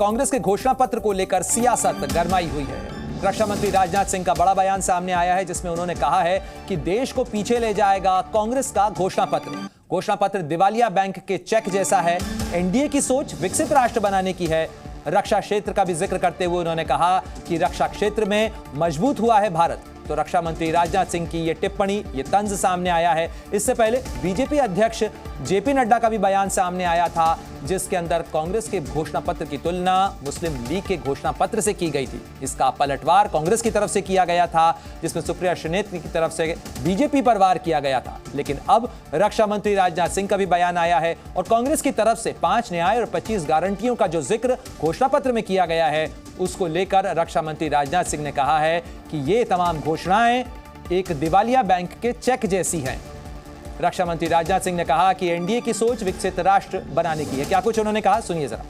कांग्रेस के घोषणा पत्र को लेकर सियासत गरमाई हुई है। रक्षा मंत्री राजनाथ सिंह का बड़ा बयान सामने आया है, जिसमें उन्होंने कहा है कि देश को पीछे ले जाएगा कांग्रेस का घोषणा पत्र। घोषणा पत्र दिवालिया बैंक के चेक जैसा है। एनडीए की सोच विकसित राष्ट्र बनाने की है। रक्षा क्षेत्र का भी जिक्र करते हुए उन्होंने कहा कि रक्षा क्षेत्र में मजबूत हुआ है भारत। तो रक्षा मंत्री राजनाथ सिंह की ये टिप्पणी, ये तंज सामने आया है। इससे पहले बीजेपी अध्यक्ष जेपी नड्डा का भी बयान सामने आया था, जिसके अंदर कांग्रेस के घोषणा पत्र की तुलना मुस्लिम लीग के घोषणा पत्र से की गई थी। इसका पलटवार कांग्रेस की तरफ से किया गया था, जिसमें सुप्रिया श्रीनेत की तरफ से बीजेपी पर वार किया गया था। लेकिन अब रक्षा मंत्री राजनाथ सिंह का भी बयान आया है और कांग्रेस की तरफ से 5 न्याय और 25 गारंटियों का जो जिक्र घोषणा पत्र में किया गया है, उसको लेकर रक्षा मंत्री राजनाथ सिंह ने कहा है कि ये तमाम घोषणाएं एक दिवालिया बैंक के चेक जैसी हैं। रक्षा मंत्री राजनाथ सिंह ने कहा कि एनडीए की सोच विकसित राष्ट्र बनाने की है। क्या कुछ उन्होंने कहा, सुनिए जरा।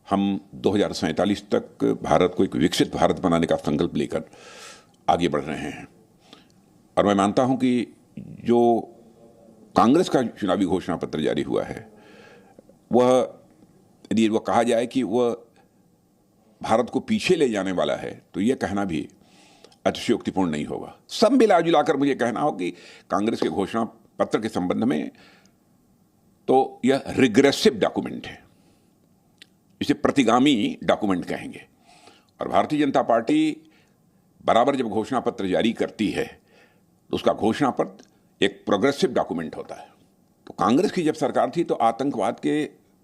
हम 2047 तक भारत को एक विकसित भारत बनाने का संकल्प लेकर आगे बढ़ रहे हैं और मैं मानता हूं कि जो कांग्रेस का चुनावी घोषणा पत्र जारी हुआ है, वह यदि वह कहा जाए कि वह भारत को पीछे ले जाने वाला है, तो यह कहना भी अतिशयोक्तिपूर्ण नहीं होगा। सब मिला जुलाकर मुझे कहना हो कि कांग्रेस के घोषणा पत्र के संबंध में तो यह रिग्रेसिव डॉक्यूमेंट है, इसे प्रतिगामी डॉक्यूमेंट कहेंगे। और भारतीय जनता पार्टी बराबर जब घोषणा पत्र जारी करती है तो उसका घोषणा पत्र एक प्रोग्रेसिव डॉक्यूमेंट होता है। तो कांग्रेस की जब सरकार थी तो आतंकवाद के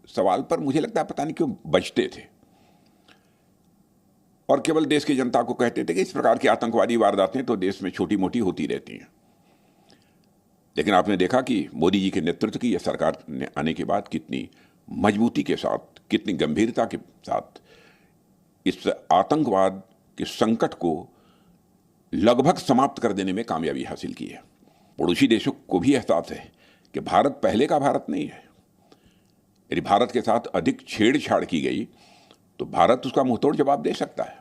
सवाल पर मुझे लगता है पता नहीं क्यों बचते थे और केवल देश की जनता को कहते थे कि इस प्रकार की आतंकवादी वारदातें तो देश में छोटी मोटी होती रहती हैं। लेकिन आपने देखा कि मोदी जी के नेतृत्व की यह सरकार ने आने के बाद कितनी मजबूती के साथ, कितनी गंभीरता के साथ इस आतंकवाद के संकट को लगभग समाप्त कर देने में कामयाबी हासिल की है। पड़ोसी देशों को भी एहसास है कि भारत पहले का भारत नहीं है। यदि भारत के साथ अधिक छेड़छाड़ की गई तो भारत उसका मुंहतोड़ जवाब दे सकता है।